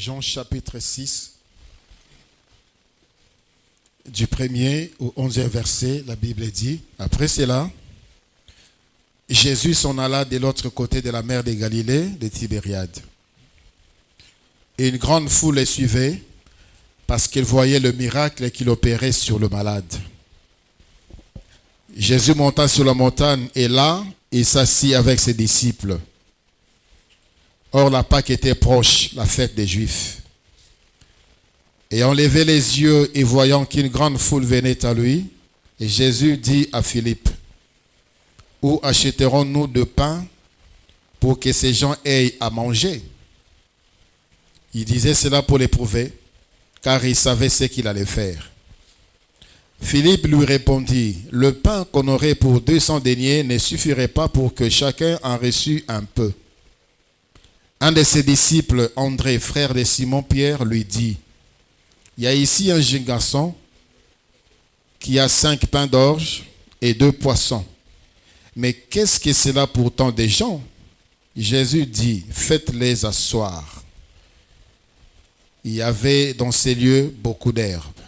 Jean chapitre 6, du 1er au 11e verset, la Bible dit, après cela, Jésus s'en alla de l'autre côté de la mer de Galilée, de Tibériade. Et une grande foule les suivait parce qu'ils voyaient le miracle qu'il opérait sur le malade. Jésus monta sur la montagne et là, il s'assit avec ses disciples. Or, la Pâque était proche, la fête des Juifs. Ayant levé les yeux et voyant qu'une grande foule venait à lui, et Jésus dit à Philippe, « Où achèterons-nous de pain pour que ces gens aient à manger ?» Il disait cela pour l'éprouver, car il savait ce qu'il allait faire. Philippe lui répondit, « Le pain qu'on aurait pour 200 deniers ne suffirait pas pour que chacun en reçût un peu. » Un de ses disciples, André, frère de Simon-Pierre, lui dit, « Il y a ici un jeune garçon qui a 5 pains d'orge et 2 poissons. Mais qu'est-ce que cela pour tant de gens ?» Jésus dit, « Faites-les asseoir. » Il y avait dans ces lieux beaucoup d'herbes.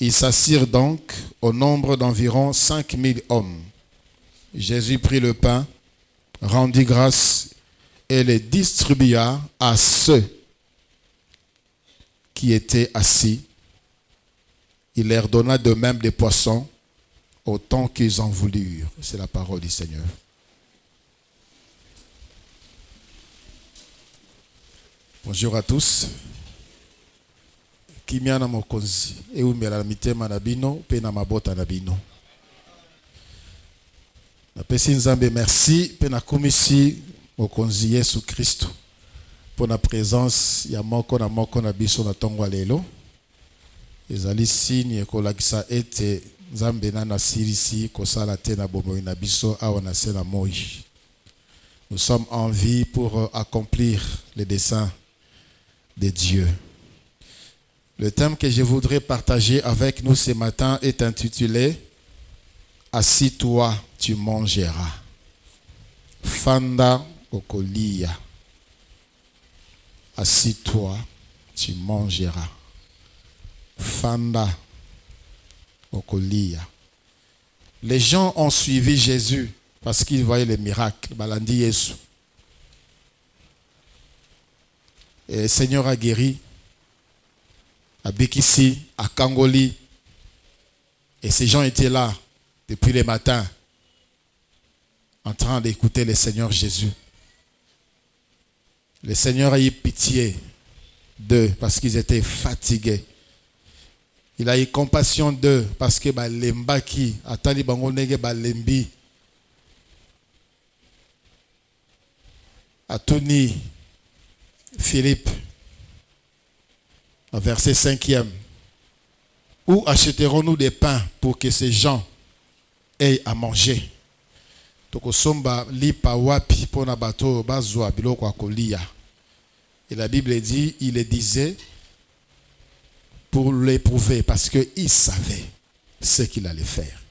Ils s'assirent donc au nombre d'environ 5000 hommes. Jésus prit le pain, rendit grâce et les distribua à ceux qui étaient assis. Il leur donna de même des poissons autant qu'ils en voulurent. C'est la parole du Seigneur. Bonjour à tous. Kimiana mokonzi eumela mitema na bino pe na mabota na bino. Napesi nzambe merci pe na komisi mokonzi Yesu Kristo pour la présence ya moko na biso na tongo lelo. Ezali signe ekolakisa ete nzambe na sirisi kosala te na bomoi na biso awa na se na moi. Nous sommes en vie pour accomplir les desseins de Dieu. Le thème que je voudrais partager avec nous ce matin est intitulé « Assis-toi, tu mangeras ». Fanda okolia. Assis-toi, tu mangeras. Fanda okolia. Les gens ont suivi Jésus parce qu'ils voyaient les miracles. Balandi Yesu. Et le Seigneur a guéri à Bikisi, à Kangoli. Et ces gens étaient là depuis le matin en train d'écouter le Seigneur Jésus. Le Seigneur a eu pitié d'eux parce qu'ils étaient fatigués. Il a eu compassion d'eux parce que lembaki atali bango nege lembi atuni Philippe verset 5e. Où achèterons-nous des pains pour que ces gens aient à manger? Tokosomba lipa wapi pona bato bazwa biloko akolia. Et la Bible dit, il le disait pour l'éprouver parce qu'il savait ce qu'il allait faire.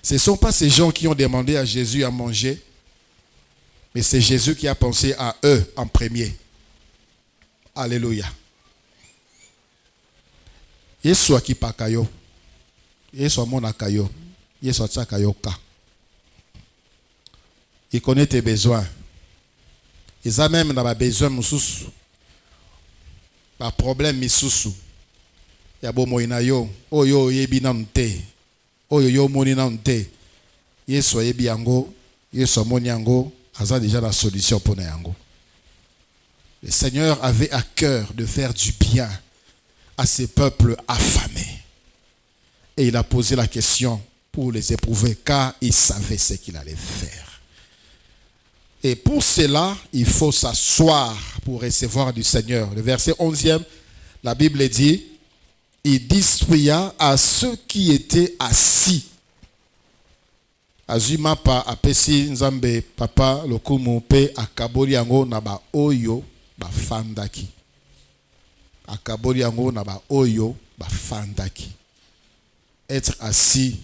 Ce ne sont pas ces gens qui ont demandé à Jésus à manger, mais c'est Jésus qui a pensé à eux en premier. Alléluia. Yesu akipakayo. Yesu amonakayo. Yesu atsakayoka. Il connaît tes besoins. Ils ont même dans besoin mususu. Pas problème misusu. Ya bomo inayo. Oyo yebi nante. Oyo yo moni nante. Yesu yebi yango. Yesu amoni yango. Aza déjà la solution pour yango. Le Seigneur avait à cœur de faire du bien à ces peuples affamés. Et il a posé la question pour les éprouver, car il savait ce qu'il allait faire. Et pour cela, il faut s'asseoir pour recevoir du Seigneur. Le verset 11e, la Bible dit, il distribua à ceux qui étaient assis. Azuma pa apesi nzambe papa lokumu pe akaboli yango na ba oyo ba fandaki. Akaboli yango na ba oyo ba fandaki. Être assis,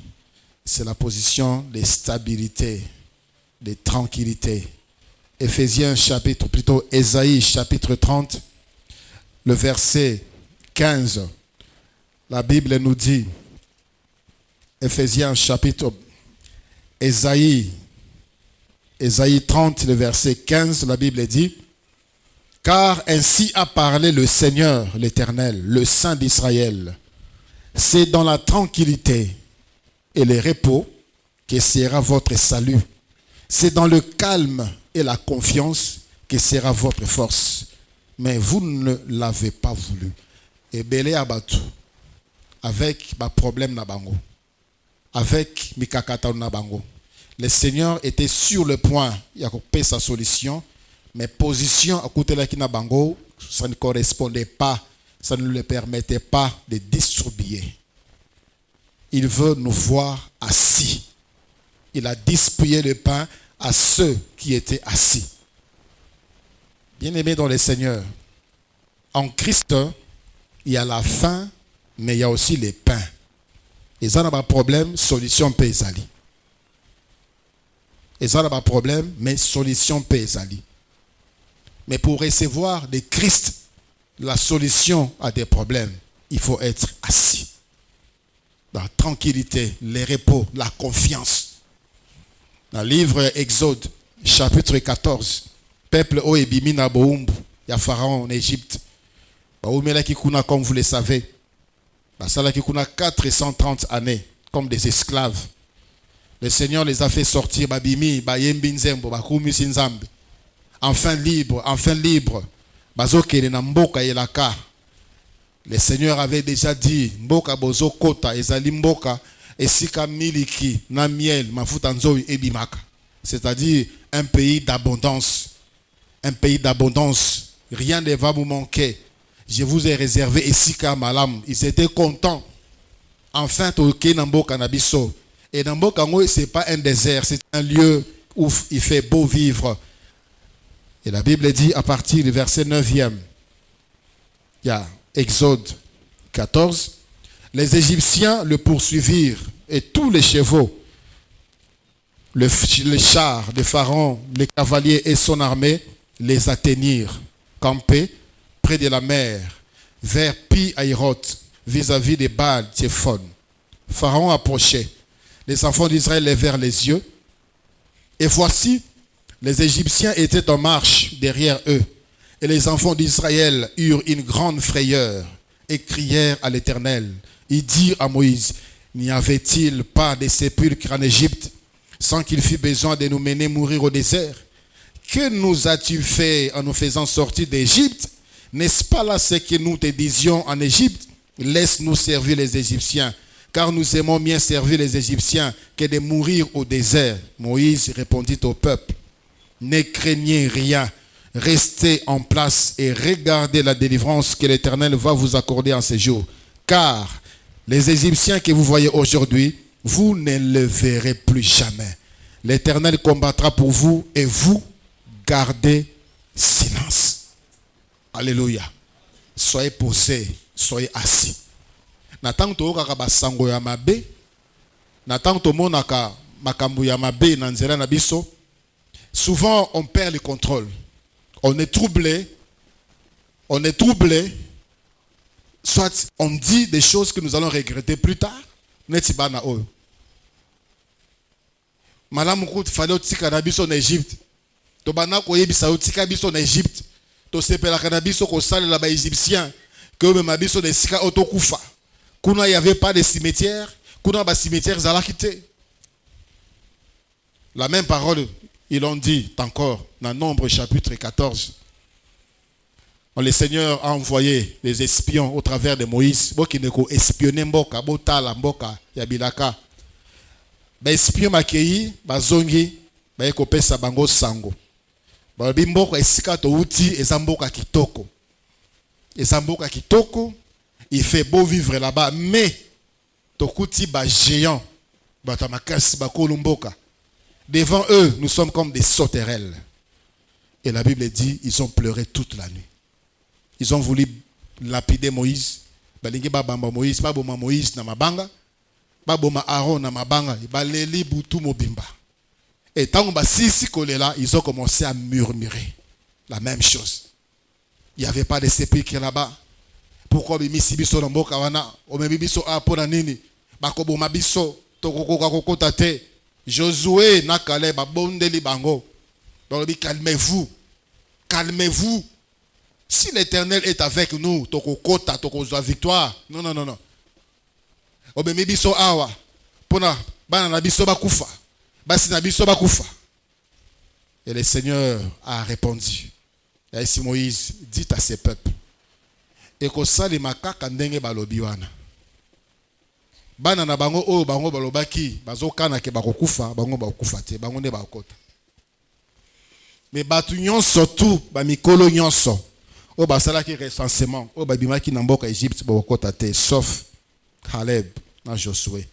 c'est la position de stabilité, de tranquillité. Éphésiens chapitre, plutôt Ésaïe chapitre 30, le verset 15, la Bible nous dit, Éphésiens chapitre, Ésaïe 30, le verset 15, la Bible dit, car ainsi a parlé le Seigneur, l'Éternel, le Saint d'Israël. C'est dans la tranquillité et le repos que sera votre salut. C'est dans le calme et la confiance que sera votre force. Mais vous ne l'avez pas voulu. Et belé abatu, avec ma problème na bango, avec mikakata na bango. Le Seigneur était sur le point de payer sa solution, mais position à côté de la bango, ça ne correspondait pas, ça ne lui permettait pas de distribuer. Il veut nous voir assis. Il a distribué le pain à ceux qui étaient assis. Bien-aimés dans le Seigneur, en Christ, il y a la faim, mais il y a aussi les pains. Et ça n'a pas de problème, solution paysali. Et ça n'a pas de problème, mais solution paysali. Mais pour recevoir de Christ la solution à des problèmes, il faut être assis. Dans la tranquillité, le repos, la confiance. Dans le livre Exode, chapitre 14, peuple Oebimi na Boumbu, il y a Pharaon en Égypte. Comme vous le savez, il y a 430 années comme des esclaves. Le Seigneur les a fait sortir, enfin libre. Le Seigneur avait déjà dit, Mboka bozo kota, ezali mboka, esika miliki, na miel, mafuta nzoi ebimaka. C'est-à-dire un pays d'abondance. Un pays d'abondance. Rien ne va vous manquer. Je vous ai réservé esika malam. Ils étaient contents. Enfin, toke namboka nabiso. Et namboka ngo, c'est pas un désert, c'est un lieu où il fait beau vivre. Et la Bible dit à partir du verset 9e, il y a Exode 14, les Égyptiens le poursuivirent et tous les chevaux, les chars de Pharaon, les cavaliers et son armée les atteignirent, campés près de la mer, vers Pi-Hahiroth, vis-à-vis des Baal-Tséphon. Pharaon approchait. Les enfants d'Israël levèrent les yeux. Et voici, les Égyptiens étaient en marche derrière eux. Et les enfants d'Israël eurent une grande frayeur et crièrent à l'Éternel. Ils dirent à Moïse, n'y avait-il pas de sépulcres en Égypte sans qu'il fût besoin de nous mener mourir au désert? Que nous as-tu fait en nous faisant sortir d'Égypte? N'est-ce pas là ce que nous te disions en Égypte? Laisse-nous servir les Égyptiens, car nous aimons mieux servir les Égyptiens que de mourir au désert. Moïse répondit au peuple, ne craignez rien. Restez en place et regardez la délivrance que l'Éternel va vous accorder en ces jours. Car les Égyptiens que vous voyez aujourd'hui, vous ne le verrez plus jamais. L'Éternel combattra pour vous et vous gardez silence. Alléluia. Soyez posés, soyez assis. Natang to kaka basango ya mabe, natang to monaka makambu ya mabe na nzela na biso. Souvent on perd le contrôle. On est troublé, soit on dit des choses que nous allons regretter plus tard. Netibana oyo. Malamu kout fallait otika na biso en Égypte. To bana ko yebisa otika biso en Égypte. To sepela kana biso ko salela ba égyptien que même biso de sika otokufa. Kuna il y avait pas de cimetière, kuna ba cimetière zalakité. La même parole ils l'ont dit encore dans Nombre chapitre 14. Le Seigneur a envoyé les espions au travers de Moïse. Bo ki neko espionner mboka, bo tala mboka ya bilaka. Ba espion makei, ba zongi, ba ekopesa bango sango. Ba bimboka esika to uti ezamboka kitoko. Ezamboka kitoko, il fait beau vivre là-bas, mais to kuti ba géant, ba tamakasi ba kolumboka. Devant eux, nous sommes comme des sauterelles. Et la Bible dit, ils ont pleuré toute la nuit. Ils ont voulu lapider Moïse. Balingi babamba Moïse, baboma Moïse na mabanga, baboma Aaron na mabanga, baleli butu mobimba. Et tant que sisi kolela, ils ont commencé à murmurer la même chose. Il n'y avait pas de sépulcre là-bas. Pourquoi bimisi biso na mboka wana? Omemi biso apo na nini? Bakoboma biso tokokoka kokota te. Josué na Caleb babondeli bango. Donc calmez-vous. Calmez-vous. Si l'Éternel est avec nous, tokokota tokozwa victoire. Non non non non. Omemi biso awa pona bana na biso bakufa. Basi na biso bakufa. Et le Seigneur a répondu. Et si Moïse dit à ses peuples, et que ça les makaka ndenge balobi wana. Bana na bango o bango balobaki bazokana ke bakokufa bango bakokufa te bango ne bakota. Mais batu nyonso tout ba mikolo nyonso o basala ki recensement o babimaki na mboka Égypte bakota te sauf Caleb na Josué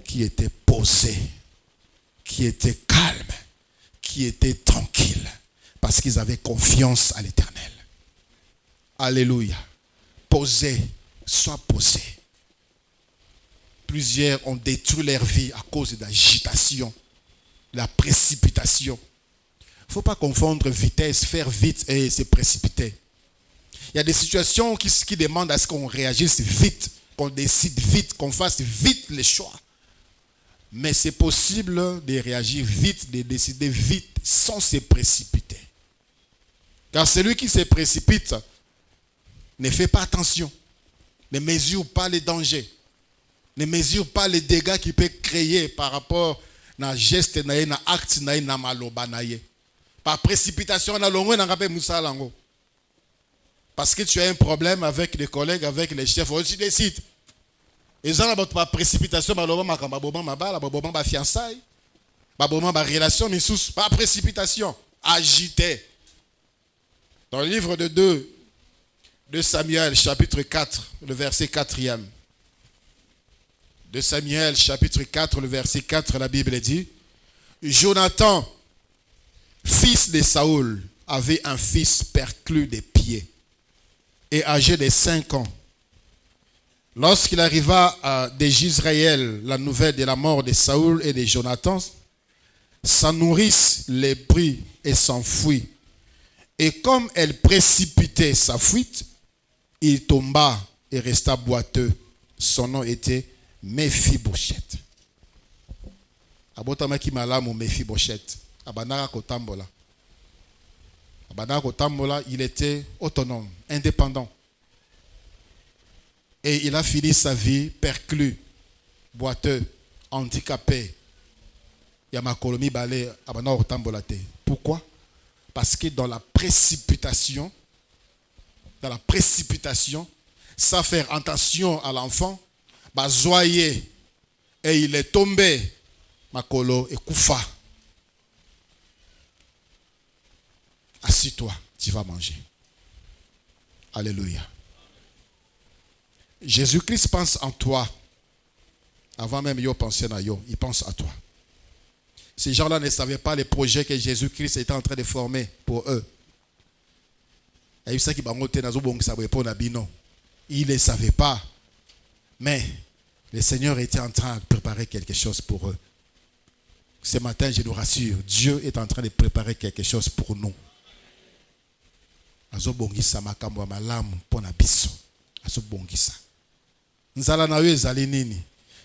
qui était posé, qui était calme, qui était tranquille parce qu'ils avaient confiance à l'Éternel. Alléluia. Posé, sois posé. Plusieurs ont détruit leur vie à cause de l'agitation, la précipitation. Il ne faut pas confondre vitesse, faire vite et se précipiter. Il y a des situations qui demandent à ce qu'on réagisse vite, qu'on décide vite, qu'on fasse vite les choix. Mais c'est possible de réagir vite, de décider vite sans se précipiter. Car celui qui se précipite ne fait pas attention, ne mesure pas les dangers, ne mesure pas les dégâts qu'il peut créer par rapport à geste, à acte, à maloba. Par précipitation, parce que tu as un problème avec les collègues, avec les chefs, tu décides. Et ça, par précipitation, ma fiançailles, ma relation, par précipitation, agité. Dans le livre de 2 Samuel, chapitre 4, le verset 4e. De Samuel, chapitre 4, le verset 4, la Bible dit, Jonathan, fils de Saoul, avait un fils perclus des pieds et âgé de 5 ans. Lorsqu'il arriva de Jisraël la nouvelle de la mort de Saoul et de Jonathan, sa nourrice les prit et s'enfuit. Et comme elle précipitait sa fuite, il tomba et resta boiteux. Son nom était Mephibosheth. Abotamaki malamu Mephibosheth. Abanaka kotambola. Abanaka kotambola, il était autonome, indépendant. Et il a fini sa vie perclus, boiteux, handicapé. Yamakolomi balé abanaka kotambola te. Pourquoi? Parce que dans la précipitation, sans faire attention à l'enfant, bazoyer, et il est tombé, makolo et koufa. Assis-toi, tu vas manger. Alléluia. Jésus-Christ pense en toi. Avant même yo penser à yo, il pense à toi. Ces gens-là ne savaient pas les projets que Jésus-Christ était en train de former pour eux. Il ne les savaient pas. Mais le Seigneur était en train de préparer quelque chose pour eux. Ce matin, je nous rassure, Dieu est en train de préparer quelque chose pour nous.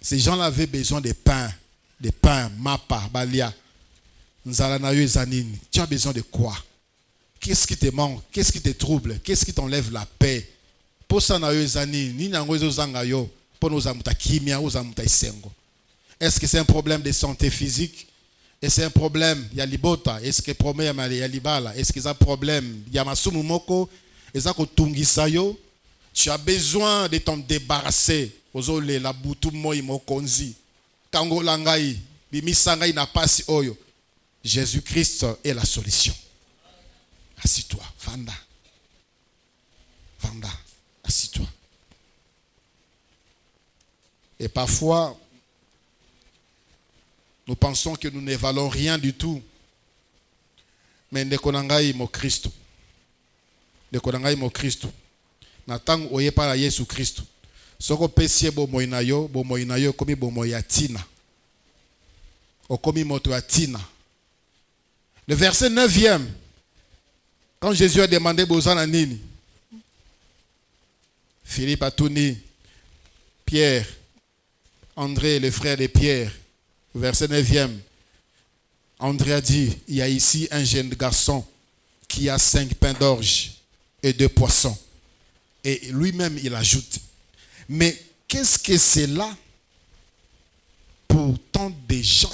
Ces gens-là avaient besoin de pain, mapa, balia. Tu as besoin de quoi? Qu'est-ce qui te manque? Qu'est-ce qui te trouble? Qu'est-ce qui t'enlève la paix? Est-ce que c'est un problème de santé physique? Est-ce que c'est un problème? Il y a libota. Est-ce que problème il y a libala? Est-ce que c'est un problème? Il y a masumu moko. Est-ce que tu as besoin de t'en débarrasser? La butu moi mokonzi. Kango langai, bimisangai na pasi oyo. Jésus-Christ est la solution. Assis-toi, Vanda. Vanda, assis-toi. Et parfois, nous pensons que nous ne valons rien du tout. Mais ne konangai mo Christ. Ne konangai mo Christ. Natang oye para Yesu Christ. Soko pesie bo moinayo komi bo moyatina. Okomi moto yatina. Le verset 9e. Quand Jésus a demandé Bozana Nini, Philippe Atouni, Pierre, André, le frère de Pierre, verset 9e. André a dit, il y a ici un jeune garçon qui a 5 pains d'orge et 2 poissons. Et lui-même, il ajoute, mais qu'est-ce que c'est là pour tant de gens?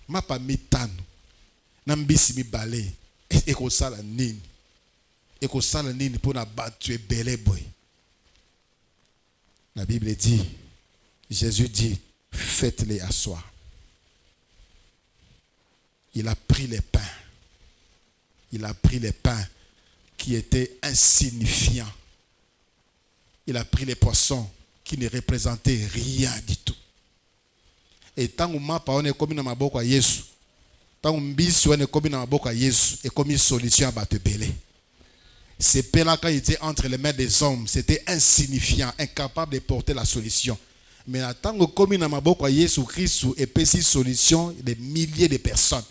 Ma pas mitano. Nambisi mi balé. Et ko sala nini. Et ko sala nini pour na battu belé boy. La Bible dit, Jésus dit, faites-les asseoir. Il a pris les pains. Il a pris les pains qui étaient insignifiants. Il a pris les poissons qui ne représentaient rien du tout. Et tant que mapa on est comme dans ma boca à Jésus, tant que mbisi on est comme dans ma boca à Jésus, et comme une solution à battre belé. Ces pains-là, quand ils étaient entre les mains des hommes, c'était insignifiant, incapable de porter la solution. Mais tant que comme dans ma boca à Jésus Christ, et puis cette solution, des milliers de personnes.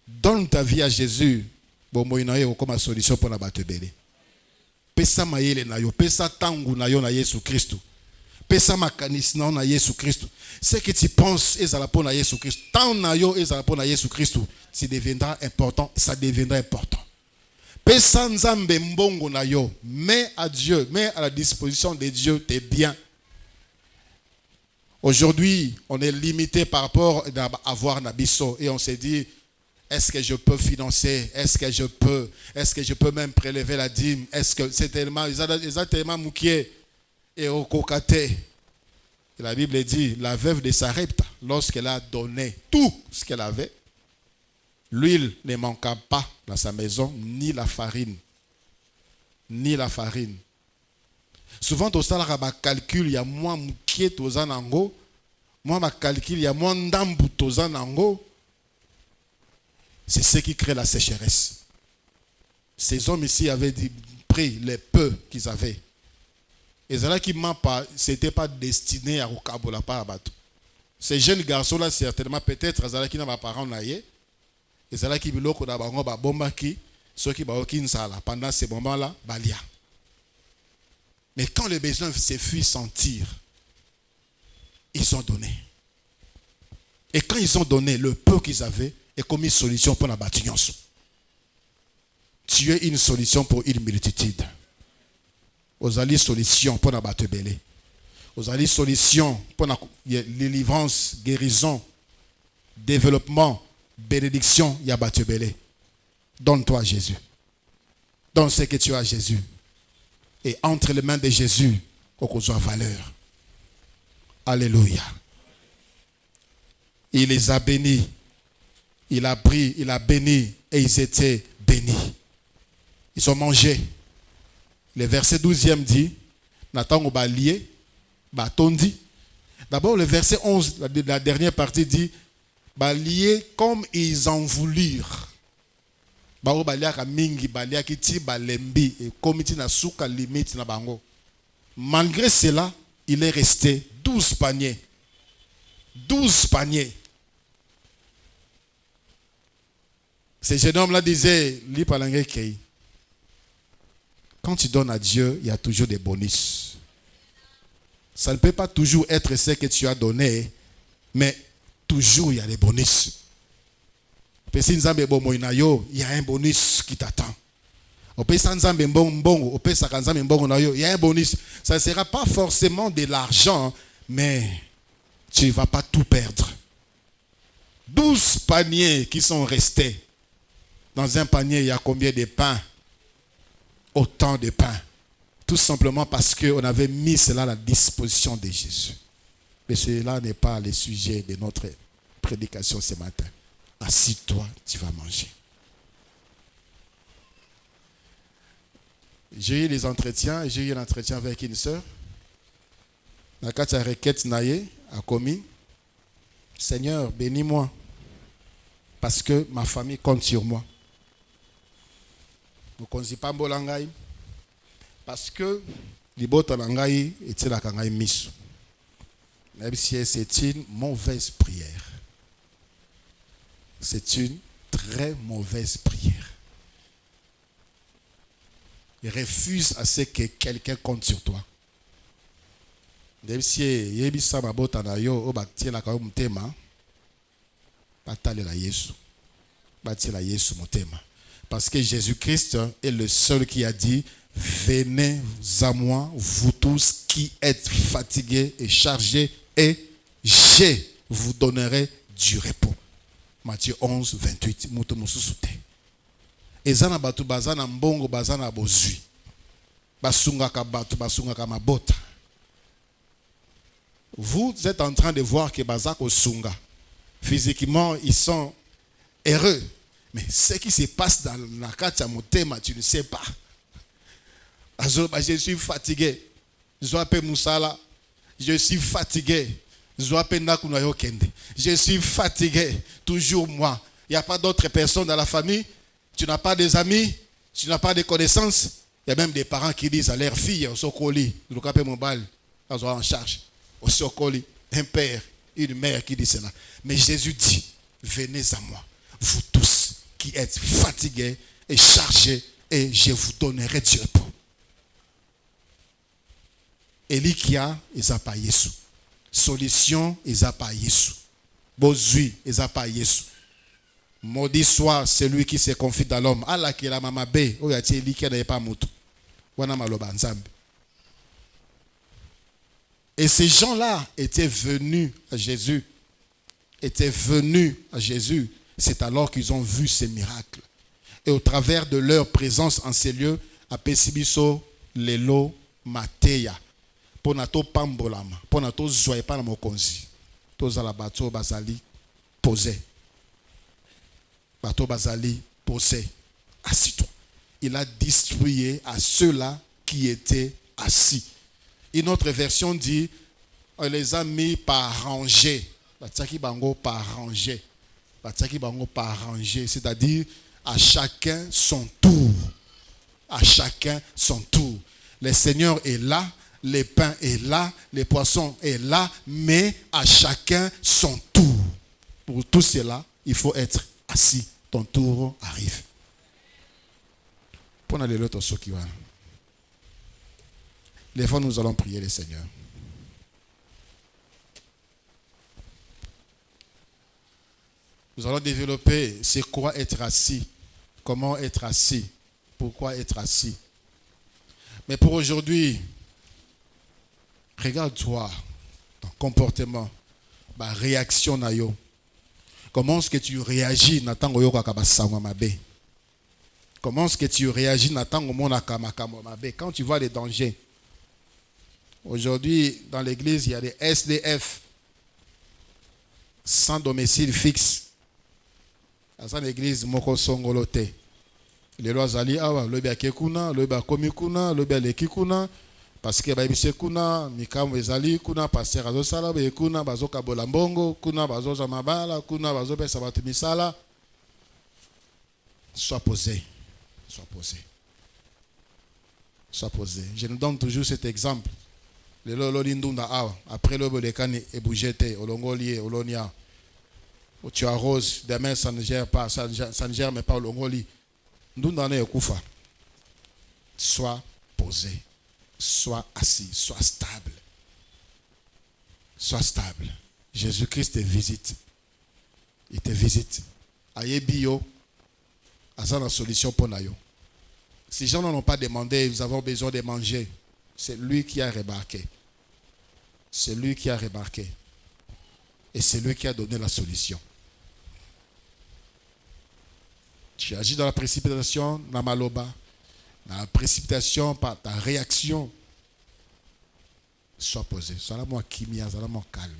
Donne ta vie à Jésus, bon moi il comme solution pour la battre belé. Pesa mayele na yo, pesa tangu na yo na Jésus Christ. Pesa makanis na Jésus Christ. Ce que tu penses est à la peau na Jésus Christ. Tant na yo est à la peau na Jésus Christ. Ça deviendra important, ça deviendra important. Pesa nzambe mbongo na yo, mets à Dieu, mets à la disposition de Dieu tes biens. Aujourd'hui, on est limité par rapport à avoir nabiso et on s'est dit, est-ce que je peux financer? Est-ce que je peux même prélever la dîme? Est-ce que c'est tellement, ils ont tellement mouqué et au cocaté. La Bible dit, la veuve de Sarepta, lorsqu'elle a donné tout ce qu'elle avait, l'huile ne manqua pas dans sa maison, ni la farine. Ni la farine. Souvent, au salaire, ma calcul, il y a moins mouqué tozan nango, moi ma calcul, il y a moins d'ambu tozan nango. C'est ce qui crée la sécheresse. Ces hommes ici avaient pris les peu qu'ils avaient. Et cela qui m'a pas, c'était pas destiné à Rukabola pas à Batou. Ces jeunes garçons-là, certainement, peut-être, cela qui n'a pas parents naïe. Et cela qui veut qu'on a ba bomba qui, ceux qui ba qui sala pendant ces moments-là, balia. Mais quand le besoin se fit sentir, ils ont donné. Et quand ils ont donné le peu qu'ils avaient, et comme une solution pour la bâtiment. Tu es une solution pour une multitude. Vous avez une solution pour la bâtiment. Vous avez une solution pour la délivrance, guérison, développement, bénédiction, il y a bâtiment. Donne-toi Jésus. Donne ce que tu as à Jésus. Et entre les mains de Jésus, qu'on soit valeur. Alléluia. Il les a bénis. Il a pris, il a béni et ils étaient bénis. Ils ont mangé. Le verset 12e dit, Nathan va lier, batondi. D'abord le verset 11, la dernière partie dit, lier comme ils en voulurent. Malgré cela, il est resté 12 paniers. 12 paniers. Ce jeune homme-là disait, quand tu donnes à Dieu, il y a toujours des bonus. Ça ne peut pas toujours être ce que tu as donné, mais toujours il y a des bonus. Il y a un bonus qui t'attend. Il y a un bonus. Ça ne sera pas forcément de l'argent, mais tu ne vas pas tout perdre. 12 paniers qui sont restés. Dans un panier, il y a combien de pains? Autant de pains. Tout simplement parce qu'on avait mis cela à la disposition de Jésus. Mais cela n'est pas le sujet de notre prédication ce matin. Assis-toi, tu vas manger. J'ai eu les entretiens, j'ai eu un entretien avec une sœur. Nakata requête naye a commis. Seigneur, bénis-moi. Parce que ma famille compte sur moi. Parce que libota nangai était la kangai misu. Même si c'est une mauvaise prière. C'est une très mauvaise prière. refuse à ce que quelqu'un compte sur toi. Parce que Jésus-Christ est le seul qui a dit: venez à moi, vous tous qui êtes fatigués et chargés, et je vous donnerai du repos. Matthieu 11, 28. Ezana batu bazana mbongo bazana bozui. Basungaka batu basungaka mabota. Vous êtes en train de voir que Bazako Sunga, physiquement, ils sont heureux. Mais ce qui se passe dans la carte à Motema, tu ne sais pas. Je suis fatigué. Je suis fatigué. Je suis fatigué. Toujours moi. Il n'y a pas d'autres personnes dans la famille. Tu n'as pas des amis. Tu n'as pas de connaissances. Il y a même des parents qui disent à leurs filles: au Sokoli, le capé mobile, en charge. Au Sokoli, un père, une mère qui dit cela. Mais Jésus dit: venez à moi, vous tous qui êtes fatigués et chargés, et je vous donnerai du repos. Elikia, ils n'ont pas Jésus. Solution, ils n'ont pas Jésus. Bozui, ils n'ont pas Jésus. Maudit soit celui qui se confie dans l'homme. Allah qui est la maman B, ou yati Elikia n'est pas moutou. Wana maloba nzambe. Et ces gens-là étaient venus à Jésus. C'est alors qu'ils ont vu ces miracles. Et au travers de leur présence en ces lieux, à Pesibiso, Lelo, Mateya, Ponato Pambolama, Ponato Zoyepa na Mokonzi, Tozala Bato Bazali posé. Bato Bazali posé. Assis-toi. Il a distribué à ceux-là qui étaient assis. Une autre version dit: on les a mis par rangée. Batsaki bango par rangée. Batsaki bango par rangée. C'est-à-dire à chacun son tour. À chacun son tour. Le Seigneur est là, le pain est là, les poissons est là, mais à chacun son tour. Pour tout cela, il faut être assis. Ton tour arrive. Pour aller l'autre qui va. Les fois, nous allons prier le Seigneur. Nous allons développer c'est quoi être assis, comment être assis, pourquoi être assis. Mais pour aujourd'hui, regarde-toi, ton comportement, ma réaction na yo. Comment est-ce que tu réagis n'attends yo kakabasangwa mabe? Comment est-ce que tu réagis n'attends au monde akamakamo mabe quand tu vois les dangers? Aujourd'hui, dans l'église, il y a des SDF sans domicile fixe. Dans l'église, moko songolote. Les lois zali awa, lobi akekuna, lobi akomikuna, lobi alekikuna, parce que baibise kuna, mikamu ezali kuna, pasteur azosala kuna, bazoka bolambongo, kuna bazoza mabala, kuna bazope sabatu misala. Sois posé. Sois posé. Sois posé. Je nous donne toujours cet exemple. Le lolo ndunda awa, après le bolekani et bougete, olongoli, olonia. Tu arroses, demain ça ne gère pas, ça ne gère même pas olongoli. Ndunda ne okufa. Sois posé, sois assis, sois stable. Sois stable. Jésus-Christ te visite. Il te visite. Ayebio, asa la solution pour nayo. Si les gens n'en ont pas demandé, nous avons besoin de manger. C'est lui qui a remarqué. C'est lui qui a remarqué. Et c'est lui qui a donné la solution. Tu agis dans la précipitation, dans la maloba. Dans la précipitation, par ta réaction. Sois posé. Sois moi kimia, sois moi calme.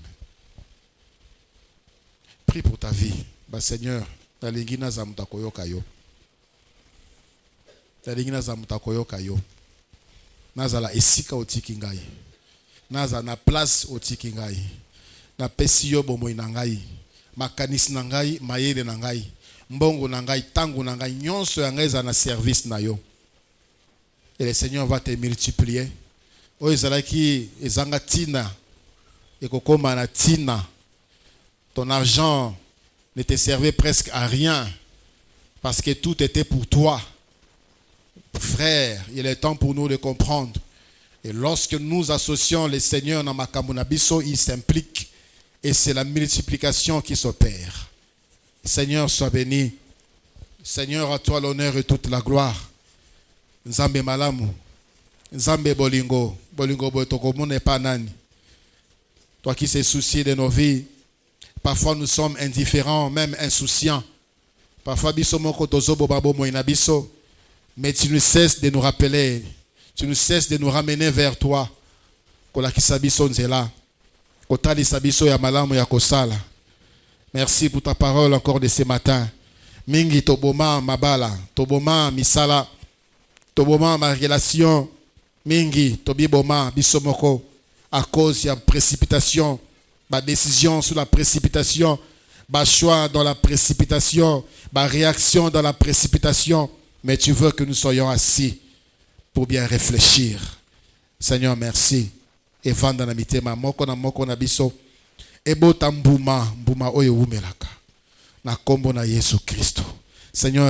Prie pour ta vie. Bah Seigneur, ta lingina zamutakoyo kayo. Ta lingina zamutakoyo kayo. Nazala esika otiki ngai. Naza na place otiki ngai. Na pesi yo bomoi na ngai. Makanisi na ngai, mayele na ngai. Mbongo na ngai, tango na ngai, nyonso ya ngai za na service na yo. Et le Seigneur va te multiplier. O ezalaki ezanga tina. Ekokoma na tina. Ton argent ne te servait presque à rien. Parce que tout était pour toi. Frères, il est temps pour nous de comprendre. Et lorsque nous associons les seigneurs dans makambo na biso, ils s'impliquent et c'est la multiplication qui s'opère. Seigneur, sois béni. Seigneur, à toi l'honneur et toute la gloire. Nzambe malamu. Nzambe bolingo. Bolingo botokomo n'est pas nani. Toi qui sais soucier de nos vies. Parfois nous sommes indifférents, même insouciants. Parfois biso moko tozobo babo moina biso. Mais tu ne cesses de nous rappeler. Tu ne cesses de nous ramener vers toi. Kolakisa biso nzela. Kotalisa biso ya malamu ya kosala. Merci pour ta parole encore de ce matin. Mingi toboma mabala, toboma misala, toboma ma relation, mingi tobiboma bisomoko à cause de la précipitation, ma décision sur la précipitation, ma choix dans la précipitation, ma réaction dans la précipitation. Mais tu veux que nous soyons assis pour bien réfléchir. Seigneur, merci. Et vanda na mitema moko na biso. Ebo tambuma mbuma oyo umelaka. Na kombo na Yesu Kristo. Seigneur,